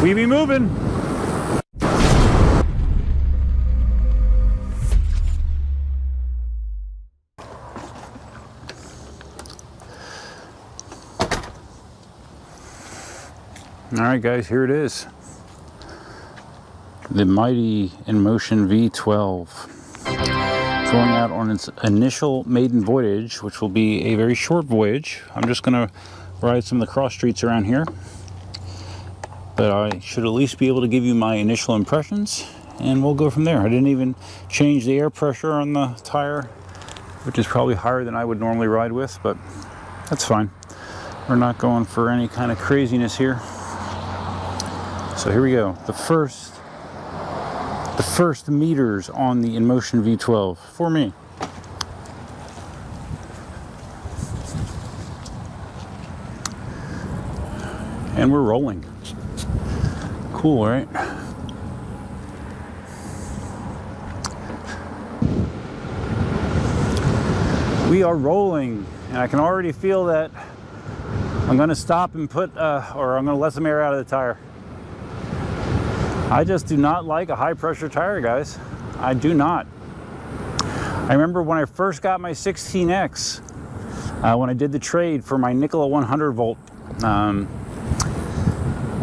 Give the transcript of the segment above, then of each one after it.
We be moving. All right, guys, here it is. The mighty Inmotion V12. Going out on its initial maiden voyage, which will be a very short voyage. I'm just gonna ride some of the cross streets around here. But I should at least be able to give you my initial impressions, and we'll go from there. I didn't even change the air pressure on the tire, which is probably higher than I would normally ride with, but that's fine. We're not going for any kind of craziness here. So here we go. The first meters on the Inmotion V12 for me. And we're rolling. Cool, right? We are rolling, and I can already feel that I'm going to stop and put, or I'm going to let some air out of the tire. I just do not like a high pressure tire, guys. I do not. I remember when I first got my 16X, when I did the trade for my Nikola 100 volt,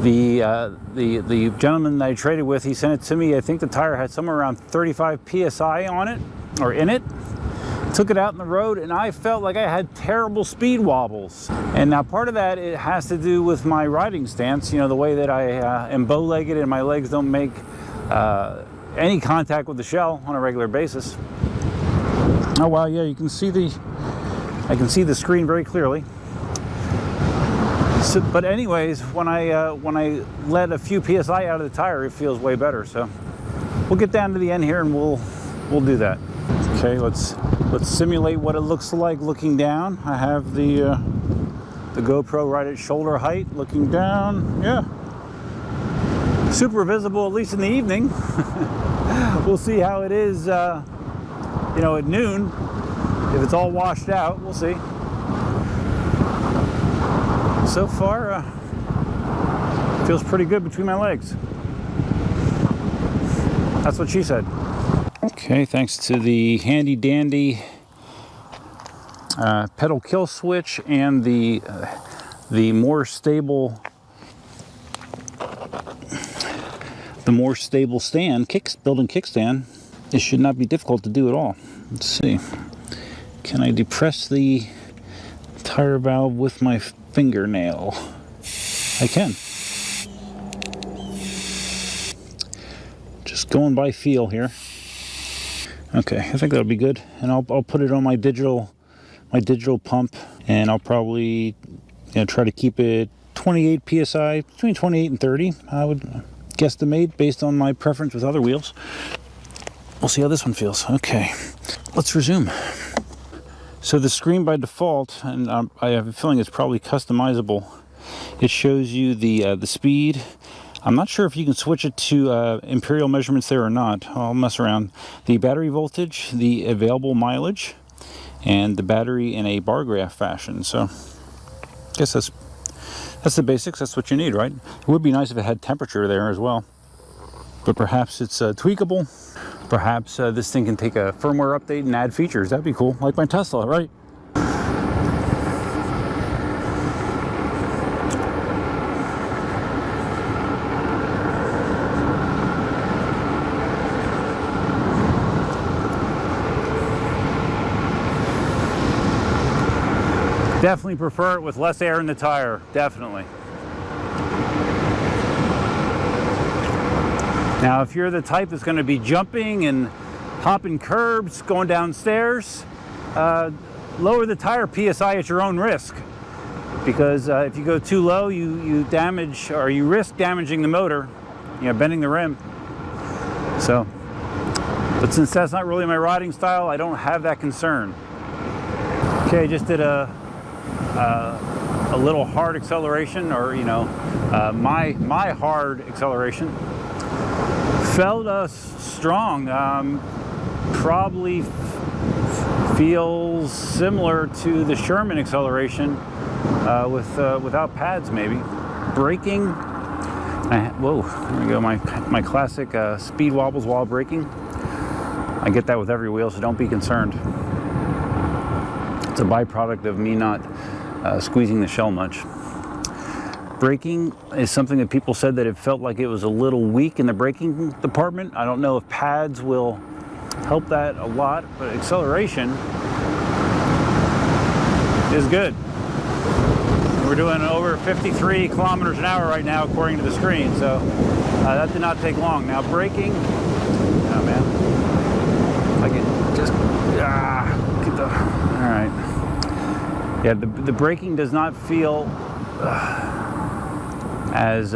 the gentleman that I traded with, he sent it to me. I think the tire had somewhere around 35 PSI on it, or in it. Took it out in the road, and I felt like I had terrible speed wobbles. And now part of that, it has to do with my riding stance, you know, the way that I am bow-legged and my legs don't make any contact with the shell on a regular basis. Oh wow, yeah, you can see I can see the screen very clearly. So, but anyways, when I let a few PSI out of the tire, it feels way better. So we'll get down to the end here and we'll do that. Okay, let's simulate what it looks like looking down. I have the GoPro right at shoulder height, looking down. Yeah, super visible, at least in the evening. We'll see how it is, you know, at noon. If it's all washed out, we'll see. So far, feels pretty good between my legs. That's what she said. Okay, thanks to the handy dandy pedal kill switch and the more stable stand, built-in kickstand, it should not be difficult to do at all. Let's see. Can I depress the tire valve with my fingernail? I can. Just going by feel here. Okay, I think that'll be good, and I'll put it on my digital pump, and I'll probably, you know, try to keep it 28 psi, between 28 and 30. I would guesstimate based on my preference with other wheels. We'll see how this one feels. Okay, let's resume. So the screen by default, and I have a feeling it's probably customizable. It shows you the speed. I'm not sure if you can switch it to imperial measurements there or not. I'll mess around. The battery voltage, the available mileage, and the battery in a bar graph fashion. So I guess that's the basics. That's what you need, right? It would be nice if it had temperature there as well. But perhaps it's tweakable. Perhaps this thing can take a firmware update and add features. That'd be cool, like my Tesla, right? Definitely prefer it with less air in the tire, definitely. Now, if you're the type that's going to be jumping and hopping curbs, going downstairs, lower the tire PSI at your own risk. Because if you go too low, you damage, or you risk damaging the motor, you know, bending the rim. So, but since that's not really my riding style, I don't have that concern. Okay, I just did a little hard acceleration, or, you know, my hard acceleration. Felt strong. Probably feels similar to the Sherman acceleration without pads, maybe. Braking, Whoa, there we go, my classic speed wobbles while braking. I get that with every wheel, so don't be concerned. It's a byproduct of me not squeezing the shell much. Braking is something that people said that it felt like it was a little weak in the braking department. I don't know if pads will help that a lot, but acceleration is good. We're doing over 53 kilometers an hour right now according to the screen, so that did not take long. Now braking, oh man, I can just get the, all right. Yeah, the braking does not feel as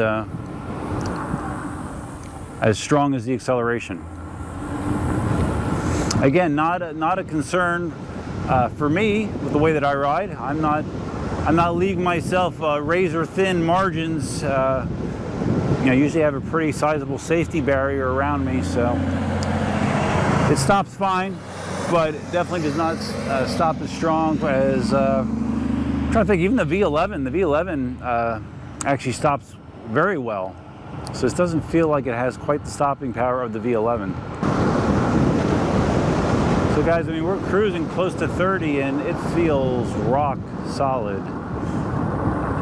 strong as the acceleration. Again, not a concern for me with the way that I ride. I'm not leaving myself razor thin margins. You know, usually I have a pretty sizable safety barrier around me, so it stops fine, but it definitely does not stop as strong as I'm trying to think. Even the V11. The V11 actually stops very well, so this doesn't feel like it has quite the stopping power of the V11. So guys, I mean, we're cruising close to 30 and it feels rock solid.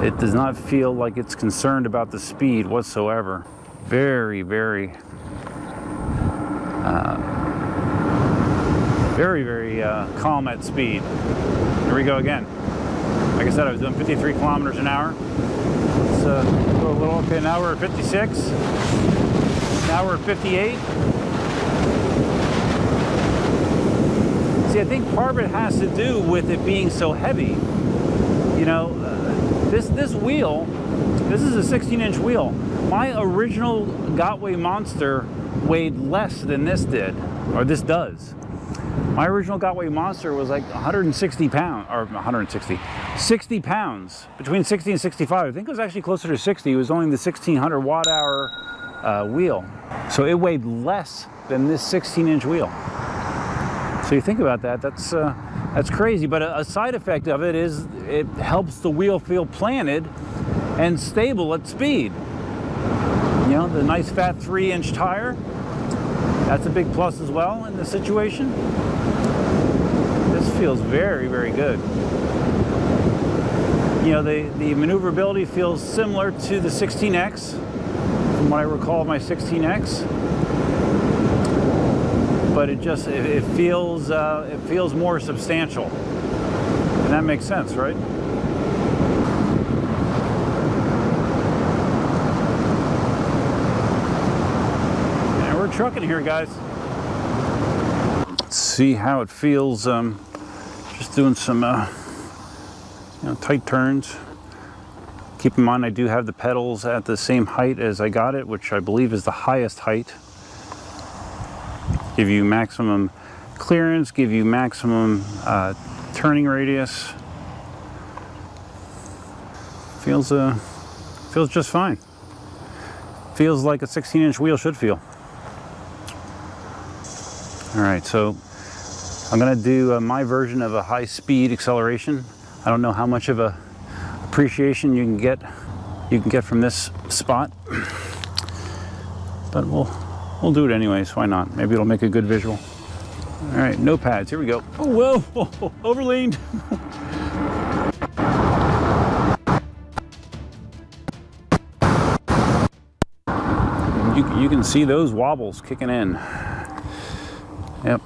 It does not feel like it's concerned about the speed whatsoever. Very, very, very calm at speed. Here we go again. Like I said, I was doing 53 kilometers an hour. Let's go a little, okay, now we're at 56. Now we're at 58. See, I think part of it has to do with it being so heavy. You know, this wheel, this is a 16-inch wheel. My original Gotway Monster weighed less than this did, or this does. My original Gotway Monster was like 160 pounds, or 60 pounds, between 60 and 65. I think it was actually closer to 60. It was only the 1600 watt-hour wheel. So it weighed less than this 16-inch wheel. So you think about that, that's crazy. But a side effect of it is it helps the wheel feel planted and stable at speed. You know, the nice fat 3-inch tire, that's a big plus as well in this situation. This feels very, very good. You know, the maneuverability feels similar to the 16X, from what I recall of my 16X. But it feels more substantial, and that makes sense, right? And we're trucking here, guys. Let's see how it feels. Just doing some you know, tight turns. Keep in mind, I do have the pedals at the same height as I got it, which I believe is the highest height. Give you maximum clearance, give you maximum turning radius. Feels just fine. Feels like a 16-inch wheel should feel. All right, so I'm gonna do my version of a high-speed acceleration. I don't know how much of a appreciation you can get from this spot, but we'll do it anyways. Why not? Maybe it'll make a good visual. All right, no pads. Here we go. Oh, whoa, overleaned. You can see those wobbles kicking in. Yep.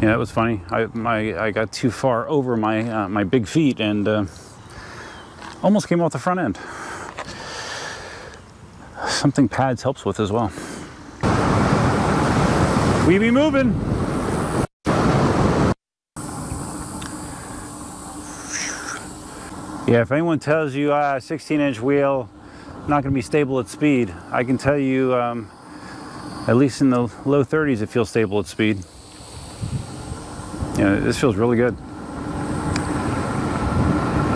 Yeah, that was funny. I got too far over my big feet and almost came off the front end. Something pads helps with as well. We be moving. Yeah, if anyone tells you 16-inch wheel, not going to be stable at speed, I can tell you at least in the low 30s it feels stable at speed. Yeah, this feels really good.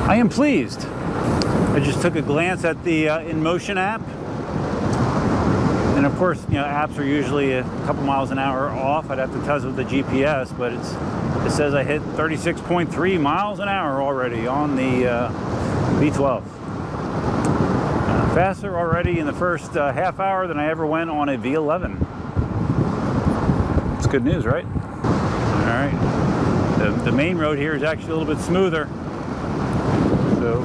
I am pleased. I just took a glance at the Inmotion app. And of course, you know, apps are usually a couple miles an hour off. I'd have to test with the GPS, but it says I hit 36.3 miles an hour already on the V12. Faster already in the first half hour than I ever went on a V11. It's good news, right? All right. The main road here is actually a little bit smoother, so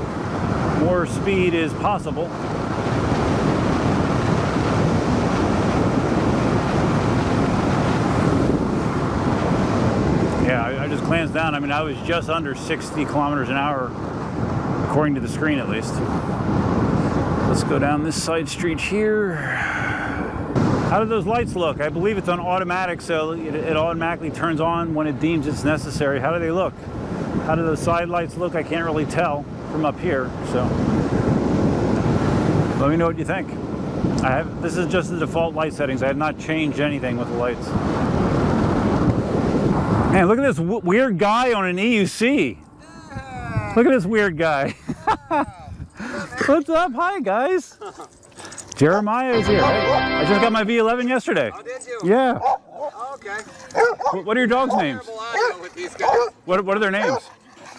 more speed is possible. Yeah, I just glanced down. I mean, I was just under 60 kilometers an hour, according to the screen at least. Let's go down this side street here. How do those lights look? I believe it's on automatic, so it automatically turns on when it deems it's necessary. How do they look? How do those side lights look? I can't really tell from up here, so let me know what you think. This is just the default light settings. I have not changed anything with the lights. Man, look at this weird guy on an EUC. Look at this weird guy. What's up? Hi, guys. Jeremiah is here. I just got my V11 yesterday. Oh, did you? Yeah. Oh, okay. What are your dogs' names? With these guys. What are their names?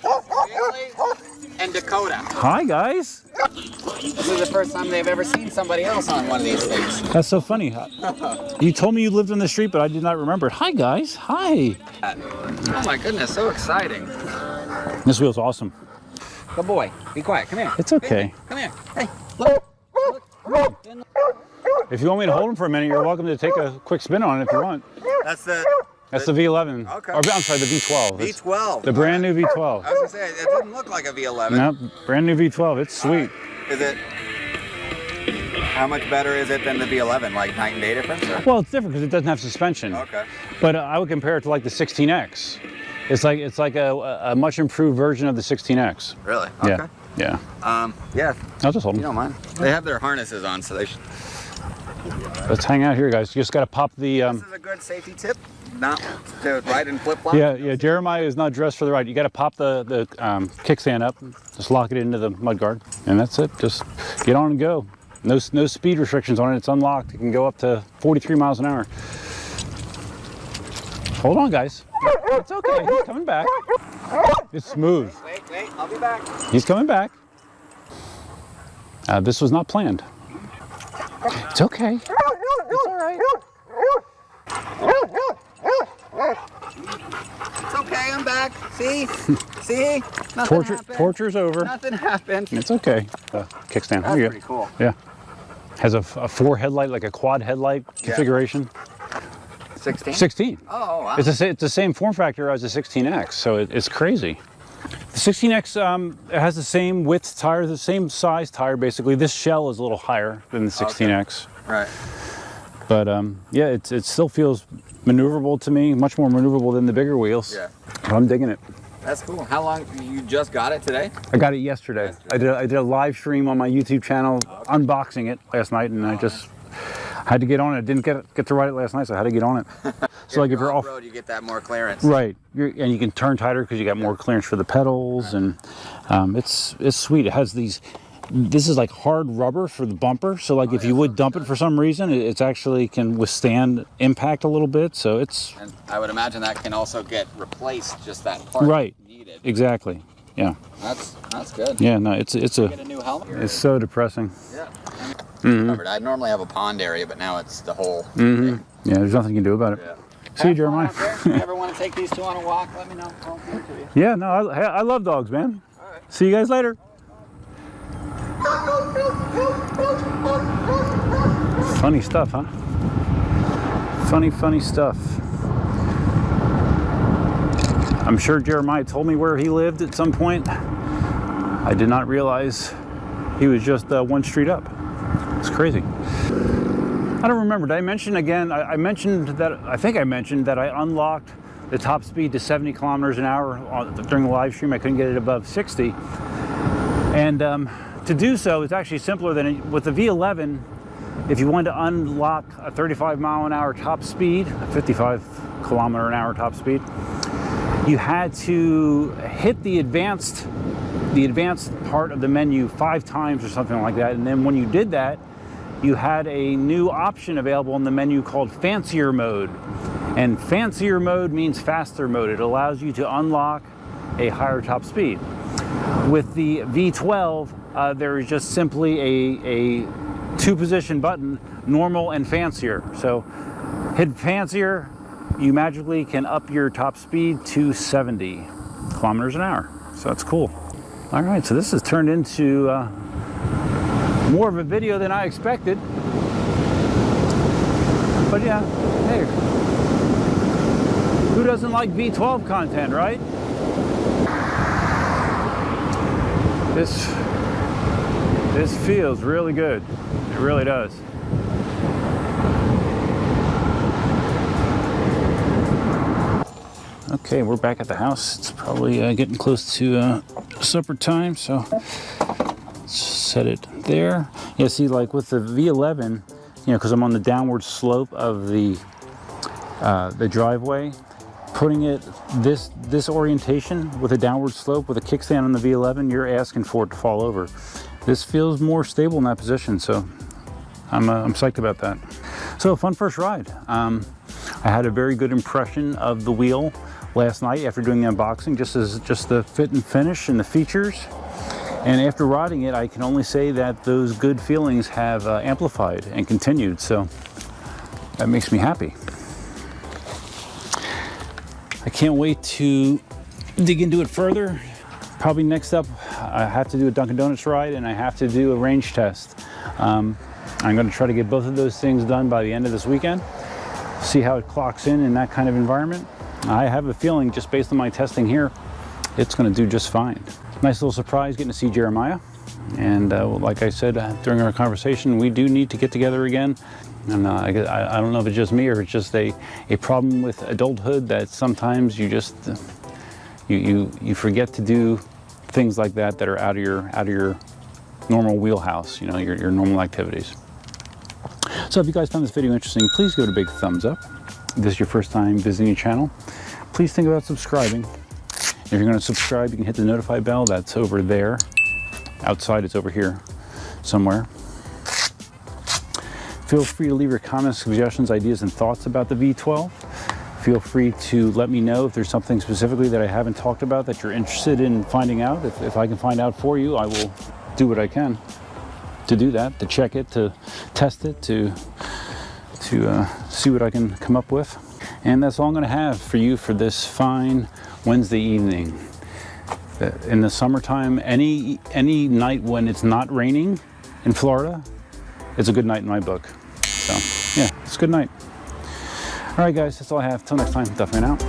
Bailey and Dakota. Hi, guys. This is the first time they've ever seen somebody else on one of these things. That's so funny. You told me you lived on the street, but I did not remember it. Hi, guys. Hi. Oh my goodness, so exciting. This wheel's awesome. Good boy. Be quiet. Come here. It's okay. Come here. Hey, look. If you want me to hold him for a minute, you're welcome to take a quick spin on it if you want. That's the V11. Okay. Or, I'm sorry, the V12. V12. The brand new V12. I was gonna say it didn't look like a V11. No, brand new V12. It's sweet. Is it? How much better is it than the V11? Like night and day difference? Or? Well, it's different because it doesn't have suspension. Okay. But I would compare it to like the 16X. It's like a much improved version of the 16X. Really? Okay. Yeah. Yeah. Yeah. I'll just hold You them. don't mind? They have their harnesses on, so they should. Let's hang out here, guys. You just got to pop the. This is a good safety tip. Not to ride in flip flops. Yeah. Jeremiah is not dressed for the ride. You got to pop the kickstand up, just lock it into the mudguard, and that's it. Just get on and go. No speed restrictions on it. It's unlocked. It can go up to 43 miles an hour. Hold on, guys. It's okay. He's coming back. It's smooth. Wait. I'll be back. He's coming back. This was not planned. It's okay. It's all right. It's okay, I'm back. See? See? Nothing happened. Torture's over. Nothing happened. It's okay. Kickstand. That's Here you pretty go. cool. Yeah. Has a 4 headlight, like a quad headlight configuration. 16? 16. Oh, wow. It's the same form factor as the 16X, so it's crazy. The 16X it has the same width tire, the same size tire basically. This shell is a little higher than the 16X. Okay. Right. But yeah, it still feels maneuverable to me, much more maneuverable than the bigger wheels. Yeah. But I'm digging it. That's cool. How long, you just got it today? I got it yesterday. I did a live stream on my YouTube channel unboxing it last night, and I just had to get on it. I didn't get to ride it last night, so I had to get on it. So like if you're off road, you get that more clearance. Right, and you can turn tighter because you got more clearance for the pedals, and it's sweet. It has these. This is like hard rubber for the bumper, so like if you would dump it for some reason, it's actually can withstand impact a little bit. So it's. And I would imagine that can also get replaced, just that part Right. needed. Exactly. Yeah. That's good. Yeah. No, it's Get a new helmet. It's so depressing. Yeah. Covered. I normally have a pond area, but now it's the whole thing. Yeah. There's nothing you can do about it. Yeah. See you, Jeremiah. If you ever want to take these two on a walk, let me know. I'll come to you. Yeah. No, I love dogs, man. All right. See you guys later. Funny stuff, huh? Funny stuff. I'm sure Jeremiah told me where he lived at some point. I did not realize he was just one street up. It's crazy. I don't remember. Did I mention again? I think I mentioned that I unlocked the top speed to 70 kilometers an hour during the live stream. I couldn't get it above 60. And to do so, it's actually simpler than with the V11. If you wanted to unlock a 35 mile an hour top speed, a 55 kilometer an hour top speed, you had to hit the advanced part of the menu 5 times or something like that. And then when you did that, you had a new option available in the menu called fancier mode. And fancier mode means faster mode. It allows you to unlock a higher top speed. With the V12, there is just simply a two-position button, normal and fancier. So hit fancier, you magically can up your top speed to 70 kilometers an hour. So that's cool. All right, so this has turned into more of a video than I expected. But yeah, hey, who doesn't like V12 content, right? This feels really good. It really does. Okay, we're back at the house. It's probably getting close to supper time, so let's set it there. Yeah, see, like with the V11, you know, because I'm on the downward slope of the driveway, putting it this orientation with a downward slope with a kickstand on the V11, you're asking for it to fall over. This feels more stable in that position, so I'm psyched about that. So fun first ride. I had a very good impression of the wheel last night after doing the unboxing, just the fit and finish and the features. And after riding it, I can only say that those good feelings have amplified and continued. So that makes me happy. I can't wait to dig into it further. Probably next up, I have to do a Dunkin' Donuts ride and I have to do a range test. I'm going to try to get both of those things done by the end of this weekend. See how it clocks in that kind of environment. I have a feeling, just based on my testing here, it's going to do just fine. Nice little surprise getting to see Jeremiah. And like I said during our conversation, we do need to get together again. And I don't know if it's just me or if it's just a problem with adulthood that sometimes you just you forget to do things like that are out of your normal wheelhouse, you know, your normal activities. So if you guys found this video interesting, please give it a big thumbs up. If this is your first time visiting the channel, please think about subscribing. If you're going to subscribe, you can hit the notify bell. That's over there. Outside, it's over here somewhere. Feel free to leave your comments, suggestions, ideas, and thoughts about the V12. Feel free to let me know if there's something specifically that I haven't talked about that you're interested in finding out. If I can find out for you, I will do what I can to do that, to check it, to test it, to see what I can come up with. And that's all I'm going to have for you for this fine Wednesday evening. In the summertime, any night when it's not raining in Florida, it's a good night in my book. So yeah, it's a good night. All right, guys, that's all I have. Till next time, definitely out.